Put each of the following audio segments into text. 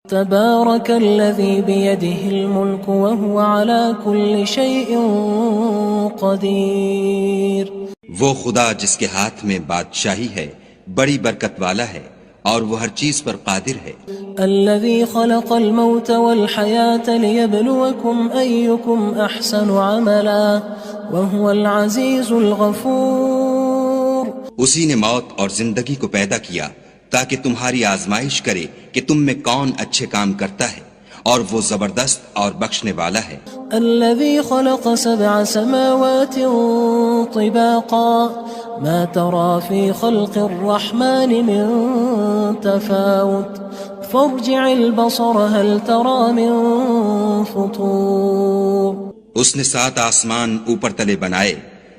تبارك الذي بيده الملك وهو على كل شيء قدير. وہ خدا جس کے ہاتھ میں بادشاہی ہے بڑی برکت والا ہے اور وہ ہر چیز پر قادر ہے. الذي خلق الموت والحياة ليبلوكم أيكم أحسن عملا وهو العزيز الغفور. اسی نے موت اور زندگی کو پیدا کیا تاکہ تمہاری آزمائش کرے کہ تم میں کون اچھے کام کرتا ہے اور وہ زبردست اور بخشنے والا ہے. الذي خلق 7 سماوات طباقا ما ترى في خلق الرحمن من تفاوت فارجع البصر هل ترى من فطور. اس نے 7 آسمان اوپر تلے بنائے.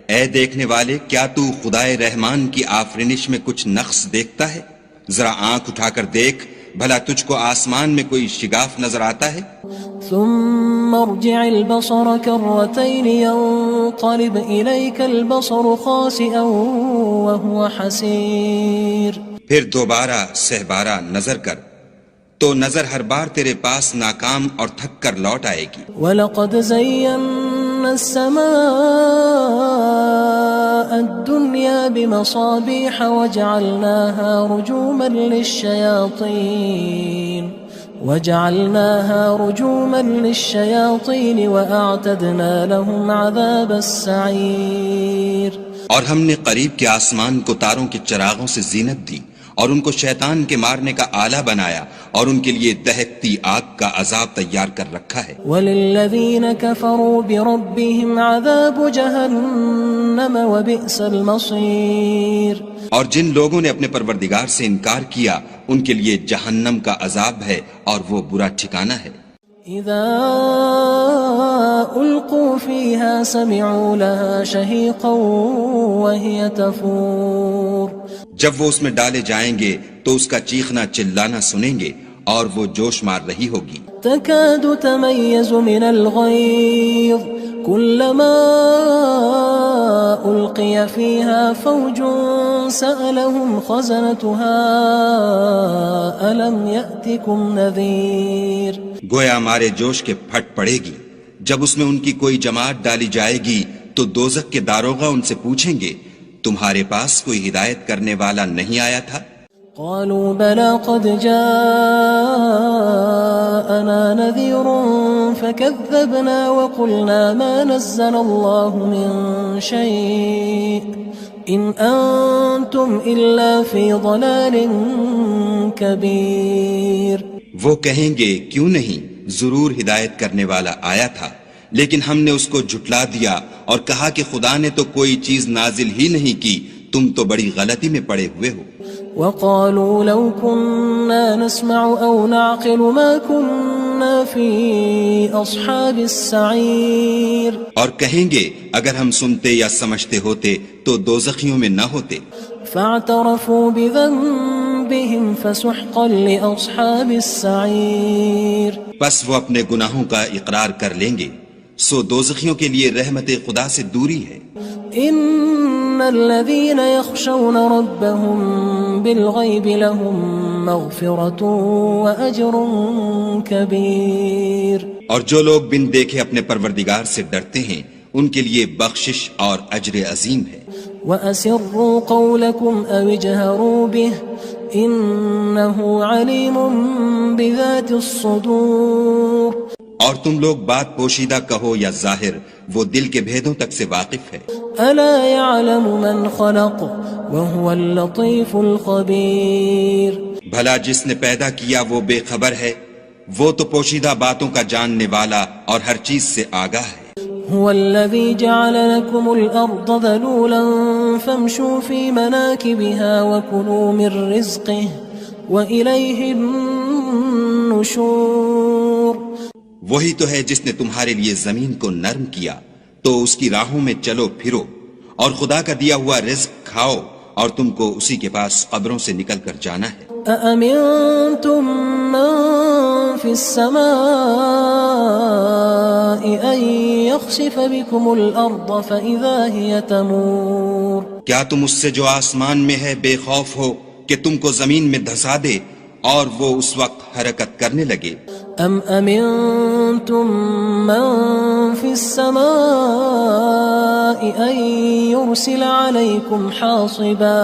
اے دیکھنے والے کیا تو خدائے رحمان کی آفرینش میں کچھ نقص دیکھتا ہے؟ ذرا آنکھ اٹھا کر دیکھ بھلا تجھ کو آسمان میں کوئی شگاف نظر آتا ہے؟ ثم ارجع البصر كرتين ينقلب إليك البصر خاسئا وهو حسير. پھر دوبارہ سہبارہ نظر کر تو نظر ہر بار تیرے پاس ناکام اور تھک کر لوٹ آئے گی. وَلَقَدْ زَيَّنَّا السَّمَاءَ الدُّنْيَا بِمَصَابِيحَ وَجَعَلْنَاهَا رُجُومًا لِلشَّيَاطِينِ وَأَعْتَدْنَا لَهُمْ عَذَابَ السَّعِيرِ. اور ہم نے قریب کے آسمان کو تاروں کے چراغوں سے زینت دی اور ان کو شیطان کے مارنے کا آلہ بنایا اور ان کے لیے دہکتی آگ کا عذاب تیار کر رکھا ہے. وَلِلَّذِينَ كَفَرُوا بِرَبِّهِمْ عَذَابُ جَهَنَّمَ وَبِئْسَ الْمَصِيرُ. اور جن لوگوں نے اپنے پروردگار سے انکار کیا ان کے لیے جہنم کا عذاب ہے اور وہ برا ٹھکانہ ہے. اذا القوا فيها سمعوا لها شهيقا وهي تفور. جب وہ اس میں ڈالے جائیں گے تو اس کا چیخنا چلانا سنیں گے اور وہ جوش مار رہی ہوگی. تكاد تميز من الغيظ كلما ألقي فيها فوج سألهم خزنتها ألم يأتكم نذير. گویا مارے جوش کے پھٹ پڑے گی. جب اس میں ان کی کوئی جماعت ڈالی جائے گی تو دوزخ کے داروغہ ان سے پوچھیں گے تمہارے پاس کوئی ہدایت کرنے والا نہیں آیا تھا؟ قالوا بلى قد جاءنا نذير فكذبنا وقلنا ما نزل الله من شيء إن أنتم إلا في ضلال كبير. وہ کہیں گے کیوں نہیں، ضرور ہدایت کرنے والا آیا تھا، لیکن ہم نے اس کو جھٹلا دیا اور کہا کہ خدا نے تو کوئی چیز نازل ہی نہیں کی، تم تو بڑی غلطی میں پڑے ہوئے ہو. وقالوا لو كنا نسمع أو نعقل ما كنا في أصحاب السعير. اور کہیں گے اگر ہم سنتے یا سمجھتے ہوتے تو دوزخیوں میں نہ ہوتے. فاعترفوا بذنبهم فسحقا لأصحاب السعير. پس وہ اپنے گناہوں کا اقرار کر لیں گے، سو دوزخیوں کے لیے رحمت خدا سے دوری ہے. ان الذين يخشون ربهم بالغيب لهم مغفرة واجر كبير. اور جو لوگ بن دیکھے اپنے پروردگار سے ڈرتے ہیں ان کے لیے بخشش اور اجر عظیم ہے. واسروا قولكم او اجهروا به انه عليم بذات الصدور. اور تم لوگ بات پوشیدہ کہو یا ظاہر، وہ دل کے بھیدوں تک سے واقف ہے. الا يعلم من خلق وهو اللطيف الخبير. بھلا جس نے پیدا کیا وہ بے خبر ہے، وہ تو پوشیدہ باتوں کا جاننے والا اور ہر چیز سے آگاہ ہے. هو الذي جعل لكم الأرض ذلولا فامشوا في مناكبها وكلوا من رزقه وإليه النشور. وہی تو ہے جس نے تمہارے لیے زمین کو نرم کیا تو اس کی راہوں میں چلو پھرو اور خدا کا دیا ہوا رزق کھاؤ اور تم کو اسی کے پاس قبروں سے نکل کر جانا ہے. أأمنتم من في السماء أن يخسف بكم الأرض فإذا هي تمور. کیا تم اس سے جو آسمان میں ہے بے خوف ہو کہ تم کو زمین میں دھسا دے اور وہ اس وقت حرکت کرنے لگے. ام امنتم من في السماء ان يرسل عليكم حاصبا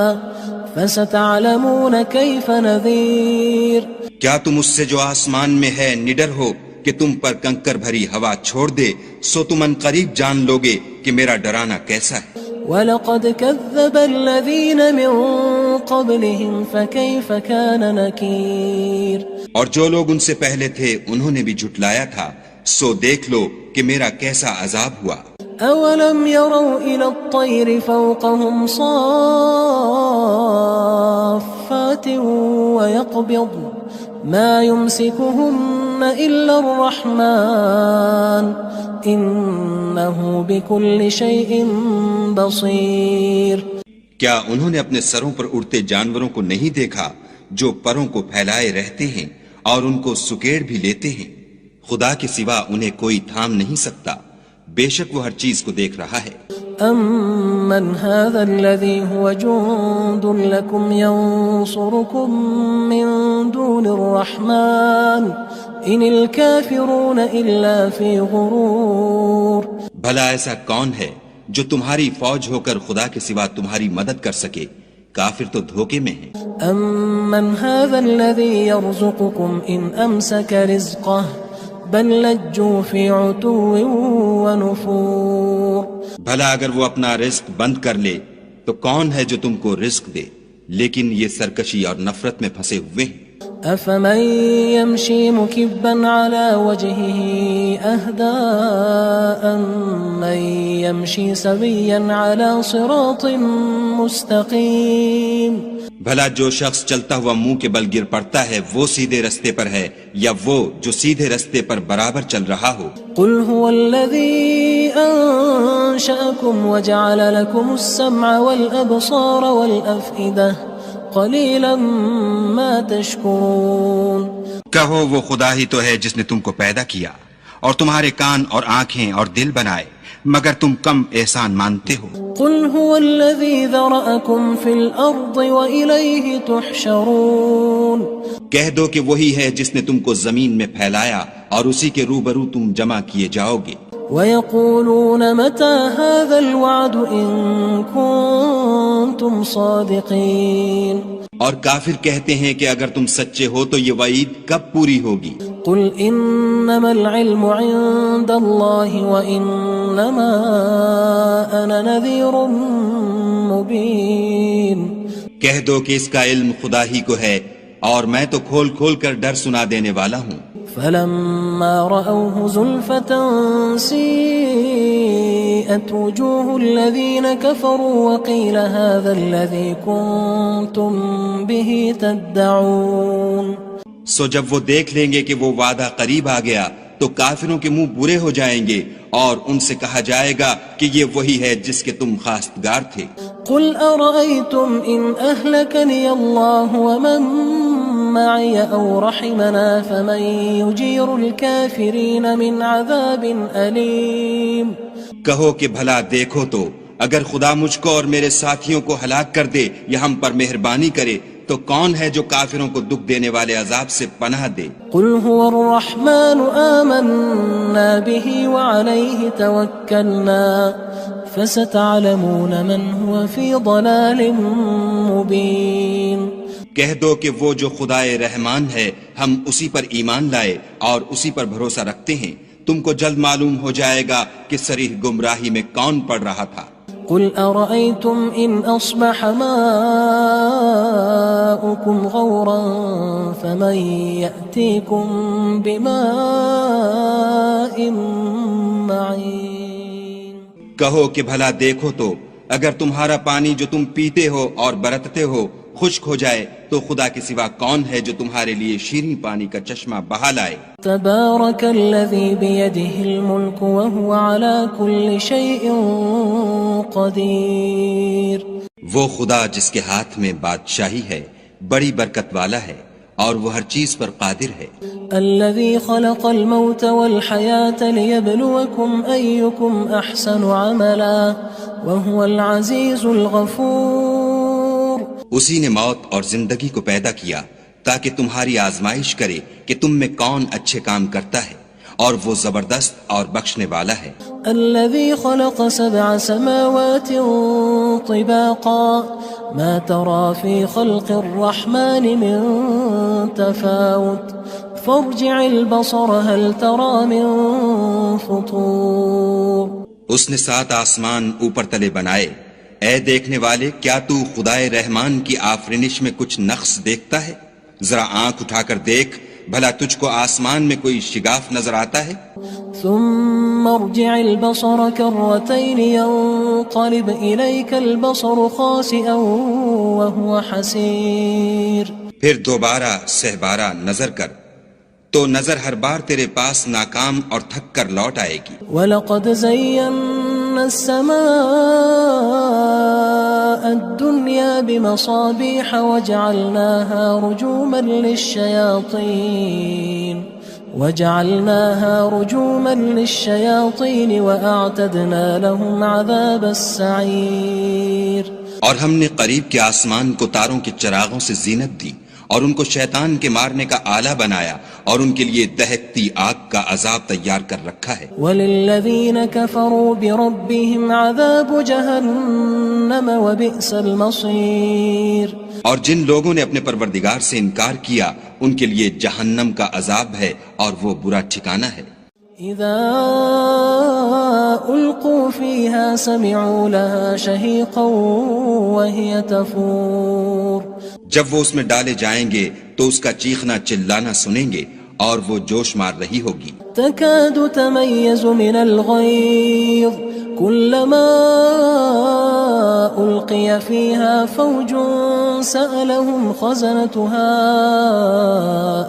فستعلمون كيف نذير. کیا تم اس سے جو آسمان میں ہے نڈر ہو کہ تم پر کنکر بھری ہوا چھوڑ دے؟ سو تم ان قریب جان لوگے کہ میرا ڈرانا کیسا ہے. وَلَقَدْ كَذَّبَ الَّذِينَ مِن قَبْلِهِمْ فَكَيْفَ كَانَ نَكِيرٌ. اور جو لوگ ان سے پہلے تھے انہوں نے بھی جھٹلایا تھا، سو دیکھ لو کہ میرا کیسا عذاب ہوا. أَوَلَمْ يَرَوْا إِلَى الطَّيْرِ فَوْقَهُمْ صَافَّاتٍ وَيَقْبِضْنَ مَا يُمْسِكُهُنَّ إِلَّا الرَّحْمَنُ إِنَّهُ بِكُلِّ شَيْءٍ بَصِيرٌ. کیا انہوں نے اپنے سروں پر اڑتے جانوروں کو نہیں دیکھا جو پروں کو پھیلائے رہتے ہیں اور ان کو سکیڑ بھی لیتے ہیں؟ خدا کے سوا انہیں کوئی تھام نہیں سکتا، بے شک وہ ہر چیز کو دیکھ رہا ہے. أَمَّنْ هَذَا الَّذِي هُوَ جُندٌ لَكُمْ يَنصُرُكُم مِّن دُونِ الرَّحْمَنِ إِنِ الْكَافِرُونَ إِلَّا فِي غُرُورٍ. بھلا ایسا کون ہے جو تمہاری فوج ہو کر خدا کے سوا تمہاری مدد کر سکے؟ کافر تو دھوکے میں ہیں. أَمَّنْ هَذَا الَّذِي يَرْزُقُكُمْ إِنْ أَمْسَكَ رِزْقَهُ بَلْ لَجُّوا فِي عُتُوٍّ وَنُفُورٍ. بھلا اگر وہ اپنا رزق بند کر لے تو کون ہے جو تم کو رزق دے؟ لیکن یہ سرکشی اور نفرت میں پھنسے ہوئے ہیں. أَفَمَن يَمْشِي مُكِبًّا عَلَى وَجْهِهِ أَهْدَىٰ أَمَّن يَمْشِي سَوِيًّا عَلَى صِرَاطٍ مُّسْتَقِيمٍ. بھلا جو شخص چلتا ہوا منہ کے بل گر پڑتا ہے وہ سیدھے رستے پر ہے یا وہ جو سیدھے رستے پر برابر چل رہا ہو؟ قُلْ هُوَ الَّذِي أَنشَأَكُمْ وَجَعَلَ لَكُمُ السَّمْعَ وَالْأَبْصَارَ وَالْأَفْئِدَةَ قَلِيلًا مَا تَشْكُرُونَ. کہو وہ خدا ہی تو ہے جس نے تم کو پیدا کیا اور تمہارے کان اور آنکھیں اور دل بنائے، مگر تم کم احسان مانتے ہو. قُلْ هُوَ الَّذِي ذَرَأَكُمْ فِي الْأَرْضِ وَإِلَيْهِ تُحْشَرُونَ. کہہ دو کہ وہی ہے جس نے تم کو زمین میں پھیلایا اور اسی کے روبرو تم جمع کیے جاؤ گے. وَيَقُولُونَ مَتَى هَذَا الْوَعْدُ إِن كُنتُمْ صَادِقِينَ. اور کافر کہتے ہیں کہ اگر تم سچے ہو تو یہ وعید کب پوری ہوگی؟ قُلْ إِنَّمَا الْعِلْمُ عِندَ اللَّهِ وَإِنَّمَا أَنَا نَذِيرٌ مُّبِينٌ. کہہ دو کہ اس کا علم خدا ہی کو ہے اور میں تو کھول کھول کر ڈر سنا دینے والا ہوں. فَلَمَّا رَأَوْهُ زُلْفَةً سِيئَتْ وُجُوهُ الَّذِينَ كَفَرُوا وَقِيلَ هَذَا الَّذِي كُنتُم بِهِ تَدَّعُونَ. سو جب وہ دیکھ لیں گے کہ وہ وعدہ قریب آ گیا تو کافروں کے منہ برے ہو جائیں گے اور ان سے کہا جائے گا کہ یہ وہی ہے جس کے تم خواستگار تھے. قُلْ أَرَأَيْتُمْ إِنْ أَهْلَكَنِيَ اللَّهُ وَمَن مَّعِيَ أَوْ رَحِمَنَا فَمَن يُجِيرُ الْكَافِرِينَ مِنْ عَذَابٍ أَلِيمٍ. کہو کہ بھلا دیکھو تو اگر خدا مجھ کو اور میرے ساتھیوں کو ہلاک کر دے یا ہم پر مہربانی کرے تو کون ہے جو کافروں کو دکھ دینے والے عذاب سے پناہ دے؟ قُلْ هُوَ الرَّحْمَنُ آمَنَّا بِهِ وَعَلَيْهِ تَوَكَّلْنَا فَسَتَعْلَمُونَ مَنْ هُوَ فِي ضَلَالٍ مُّبِينٍ. کہہ دو کہ وہ جو خدائے رحمان ہے ہم اسی پر ایمان لائے اور اسی پر بھروسہ رکھتے ہیں، تم کو جلد معلوم ہو جائے گا کہ صریح گمراہی میں کون پڑ رہا تھا. قُلْ أَرَأَيْتُمْ إِنْ أَصْبَحَ مَاؤُكُمْ غَوْرًا فَمَن يَأْتِيكُم بِمَاءٍ مَّعِينٍ. کہو کہ بھلا دیکھو تو اگر تمہارا پانی جو تم پیتے ہو اور برتتے ہو خشک ہو جائے تو خدا کے سوا کون ہے جو تمہارے لیے شیریں پانی کا چشمہ بہا لائے. تبارک الذی بیدہ الملک وہو علی کل شیء قدیر. وہ خدا جس کے ہاتھ میں بادشاہی ہے بڑی برکت والا ہے اور وہ ہر چیز پر قادر ہے. الذي خلق الموت والحياة ليبلوكم أيكم أحسن عملا وهو العزيز الغفور. اسی نے موت اور زندگی کو پیدا کیا تاکہ تمہاری آزمائش کرے کہ تم میں کون اچھے کام کرتا ہے، اور وہ زبردست اور بخشنے والا ہے۔ الذي خلق 7 سماوات طباقا ما ترى في خلق الرحمن من تفاوت فارجع البصر هل ترى من فطور۔ اس نے 7 آسمان اوپر تلے بنائے، اے دیکھنے والے کیا تو خدائے رحمان کی آفرینش میں کچھ نقص دیکھتا ہے؟ ذرا آنکھ اٹھا کر دیکھ، بھلا تجھ کو آسمان میں کوئی شگاف نظر آتا ہے؟ ثم ارجع البصر كرتين ينقلب إليك البصر خاسئا وهو حسير۔ پھر دوبارہ سہبارہ نظر کر تو نظر ہر بار تیرے پاس ناکام اور تھک کر لوٹ آئے گی۔ وَلَقَدْ زَيَّنَّا السَّمَاءَ الدُّنْيَا بِمَصَابِيحَ وَجَعَلْنَاهَا رُجُومًا لِلشَّيَاطِينِ وَأَعْتَدْنَا لَهُمْ عَذَابَ السَّعِيرِ۔ اور ہم نے قریب کے آسمان کو تاروں کے چراغوں سے زینت دی، اور ان کو شیطان کے مارنے کا آلہ بنایا، اور ان کے لیے دہکتی آگ کا عذاب تیار کر رکھا ہے۔ وَلِلَّذِينَ كَفَرُوا بِرَبِّهِمْ عَذَابُ جَهَنَّمَ وَبِئْسَ الْمَصِيرُ۔ اور جن لوگوں نے اپنے پروردگار سے انکار کیا ان کے لیے جہنم کا عذاب ہے، اور وہ برا ٹھکانہ ہے۔ اذا القوا فيها سمعوا لها شهيقا وهي تفور۔ جب وہ اس میں ڈالے جائیں گے تو اس کا چیخنا چلانا سنیں گے، اور وہ جوش مار رہی ہوگی۔ تكاد تميز من الغيظ كلما ألقي فيها فوج سألهم خزنتها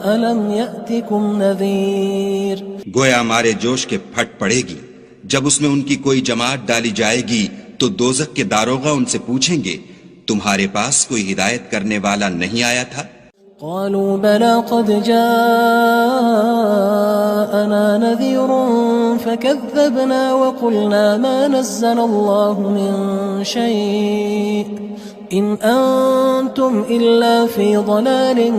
ألم يأتكم نذير۔ گویا ہمارے جوش کے پھٹ پڑے گی جب اس میں ان کی کوئی جماعت ڈالی جائے گی تو دوزخ کے داروغہ ان سے پوچھیں گے تمہارے پاس کوئی ہدایت کرنے والا نہیں آیا تھا؟ قالوا بلى قد جاءنا نذير فكذبنا وقلنا ما نزل الله من شيء إن أنتم إلا في ضلال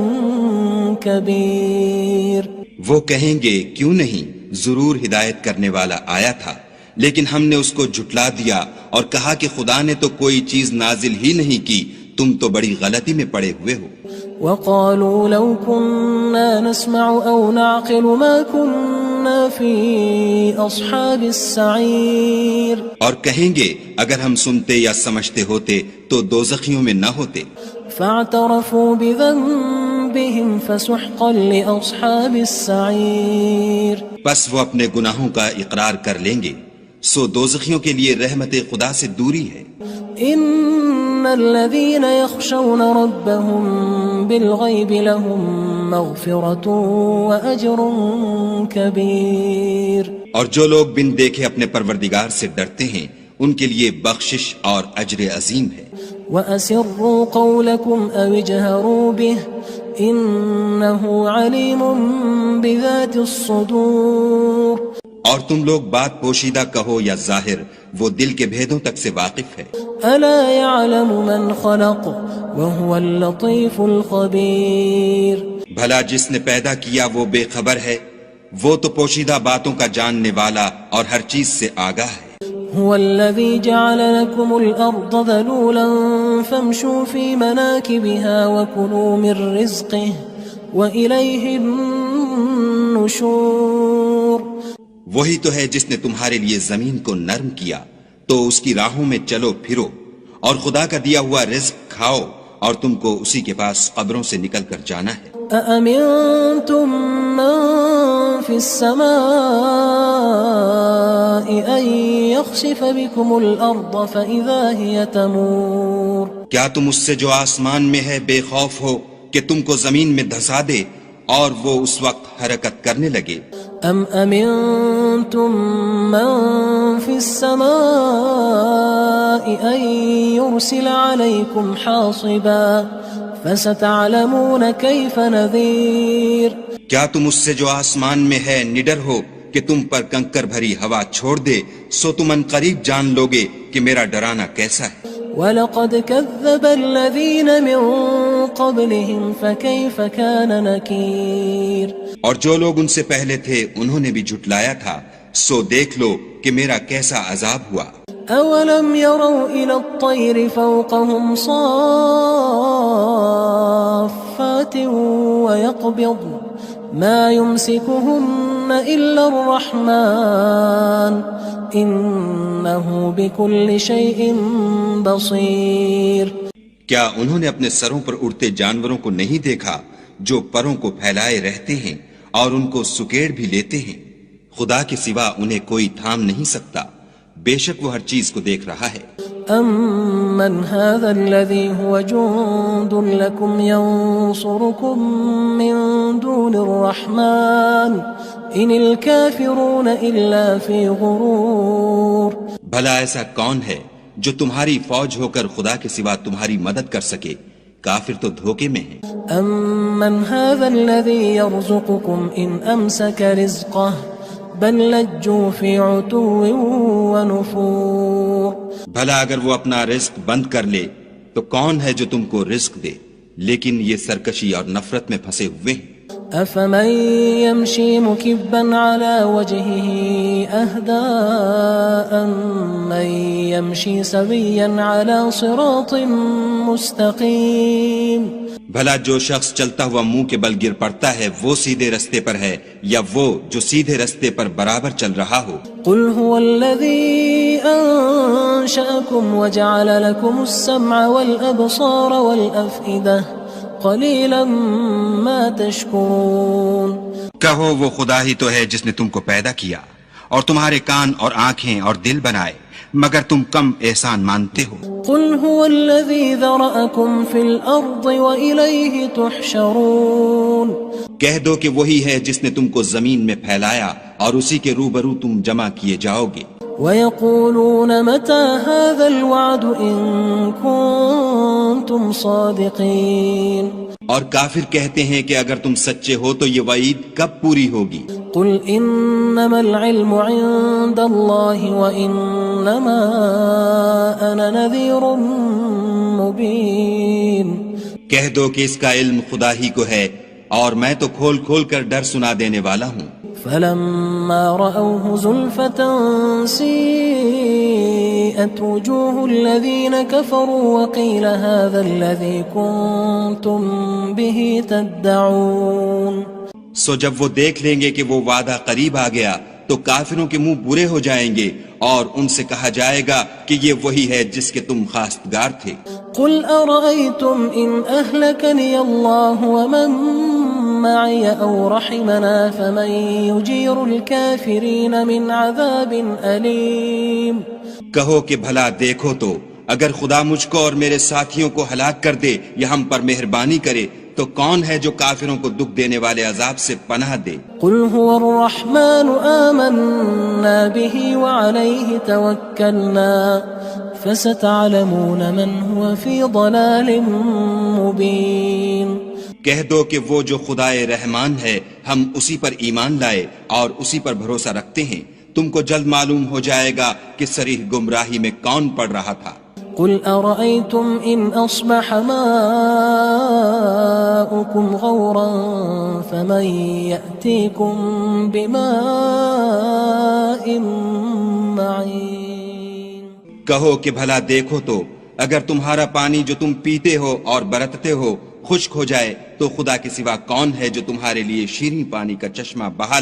كبير۔ وہ کہیں گے کیوں نہیں، ضرور ہدایت کرنے والا آیا تھا، لیکن ہم نے اس کو جھٹلا دیا اور کہا کہ خدا نے تو کوئی چیز نازل ہی نہیں کی، تم تو بڑی غلطی میں پڑے ہوئے ہو۔ وقالوا لو كنا نسمع أو نعقل ما كنا في أصحاب السعير۔ اور کہیں گے اگر ہم سنتے یا سمجھتے ہوتے تو دوزخیوں میں نہ ہوتے۔ فاعترفوا بذنبهم فسحقا لأصحاب السعير۔ بس وہ اپنے گناہوں کا اقرار کر لیں گے، سو دوزخیوں کے لیے رحمت خدا سے دوری ہے۔ ان الذين يخشون ربهم بالغيب لهم مغفرة واجر كبير۔ اور جو لوگ بن دیکھے اپنے پروردگار سے ڈرتے ہیں ان کے لیے بخشش اور اجر عظیم ہے۔ واسروا قولكم او اجهروا به انه عليم بذات الصدور۔ اور تم لوگ بات پوشیدہ کہو یا ظاہر، وہ دل کے بھیدوں تک سے واقف ہے۔ الا يعلم من خلق وهو اللطيف الخبير۔ بھلا جس نے پیدا کیا وہ بے خبر ہے، وہ تو پوشیدہ باتوں کا جاننے والا اور ہر چیز سے آگاہ ہے۔ هو الذي جعل لكم الأرض ذلولا فامشوا في مناكبها وكلوا من رزقه وإليه النشور۔ وہی تو ہے جس نے تمہارے لیے زمین کو نرم کیا تو اس کی راہوں میں چلو پھرو، اور خدا کا دیا ہوا رزق کھاؤ، اور تم کو اسی کے پاس قبروں سے نکل کر جانا ہے۔ أأمنتم من في السماء أن يخسف بكم الأرض فإذا هي تمور۔ کیا تم اس سے جو آسمان میں ہے بے خوف ہو کہ تم کو زمین میں دھسا دے اور وہ اس وقت حرکت کرنے لگے؟ ام امنتم من في السماء ان يرسل عليكم حاصبا فستعلمون كيف نذير۔ کیا تم اس سے جو آسمان میں ہے نڈر ہو کہ تم پر کنکر بھری ہوا چھوڑ دے، سو تم ان قریب جان لوگے کہ میرا ڈرانا کیسا ہے۔ وَلَقَدْ كَذَّبَ الَّذِينَ مِن قبلهم فكيف كان نكير اور جو لوگ ان سے پہلے تھے انہوں نے بھی جھٹلایا تھا، سو دیکھ لو کہ میرا کیسا عذاب ہوا۔ أولم يروا إلى الطير فوقهم صافات ويقبض ما يمسكهن إلا الرحمن إنه بكل شيء بصير۔ کیا انہوں نے اپنے سروں پر اڑتے جانوروں کو نہیں دیکھا جو پروں کو پھیلائے رہتے ہیں اور ان کو سکیڑ بھی لیتے ہیں؟ خدا کے سوا انہیں کوئی تھام نہیں سکتا، بے شک وہ ہر چیز کو دیکھ رہا ہے۔ أَمَّنْ هَذَا الَّذِي هُوَ جُندٌ لَكُمْ يَنصُرُكُم مِّن دُونِ الرَّحْمَنِ إِنِ الْكَافِرُونَ إِلَّا فِي غُرُورٍ۔ بھلا ایسا کون ہے جو تمہاری فوج ہو کر خدا کے سوا تمہاری مدد کر سکے؟ کافر تو دھوکے میں ہیں۔ أَمَّنْ هَذَا الَّذِي يَرْزُقُكُمْ إِنْ أَمْسَكَ رِزْقَهُ بل لجوا فی عتو ونفور۔ بھلا اگر وہ اپنا رزق بند کر لے تو کون ہے جو تم کو رزق دے، لیکن یہ سرکشی اور نفرت میں پھنسے ہوئے ہیں۔ افمن يمشي مكبا على وجهه اهدى أمن يمشي سويا على صراط مستقيم۔ بھلا جو شخص چلتا ہوا منہ کے بل گر پڑتا ہے وہ سیدھے رستے پر ہے یا وہ جو سیدھے رستے پر برابر چل رہا ہو؟ قل هو الذي أنشأكم وجعل لكم السمع والأبصار والأفئدة قلیلا ما تشکرون۔ کہو وہ خدا ہی تو ہے جس نے تم کو پیدا کیا اور تمہارے کان اور آنکھیں اور دل بنائے، مگر تم کم احسان مانتے ہو۔ قل هو الذی ذرأکم فی الارض وإلیہ تحشرون۔ کہہ دو کہ وہی ہے جس نے تم کو زمین میں پھیلایا اور اسی کے روبرو تم جمع کیے جاؤ گے۔ وَيَقُولُونَ مَتَى هَذَا الْوَعْدُ إِن كُنتُمْ صَادِقِينَ۔ اور کافر کہتے ہیں کہ اگر تم سچے ہو تو یہ وعید کب پوری ہوگی؟ قُلْ إِنَّمَا الْعِلْمُ عِندَ اللَّهِ وَإِنَّمَا أَنَا نَذِيرٌ مُبِينٌ۔ کہہ دو کہ اس کا علم خدا ہی کو ہے اور میں تو کھول کھول کر ڈر سنا دینے والا ہوں۔ فلما رأوه زلفة سيئت وجوه الذين كفروا وقيل هذا الذي كنتم به تدعون۔ سو جب وہ دیکھ لیں گے کہ وہ وعدہ قریب آ گیا تو کافروں کے منہ برے ہو جائیں گے اور ان سے کہا جائے گا کہ یہ وہی ہے جس کے تم خواستگار تھے۔ قل أرأيتم إن أهلكني الله ومن معي أو رحمنا فمن يجير الكافرين من عذاب أليم۔ کہو کہ بھلا دیکھو تو اگر خدا مجھ کو اور میرے ساتھیوں کو ہلاک کر دے یا ہم پر مہربانی کرے تو کون ہے جو کافروں کو دکھ دینے والے عذاب سے پناہ دے؟ قل هو الرحمن آمنا به وعليه توكلنا فستعلمون من هو في ضلال مبين۔ کہہ دو کہ وہ جو خدائے رحمان ہے ہم اسی پر ایمان لائے اور اسی پر بھروسہ رکھتے ہیں، تم کو جلد معلوم ہو جائے گا کہ صریح گمراہی میں کون پڑ رہا تھا۔ قل أرأيتم إن أصبح ماؤكم غورا فمن يأتيكم بماء معين۔ کہو کہ بھلا دیکھو تو اگر تمہارا پانی جو تم پیتے ہو اور برتتے ہو خشک ہو جائے تو خدا کے سوا کون ہے جو تمہارے لیے شیریں پانی کا چشمہ بہا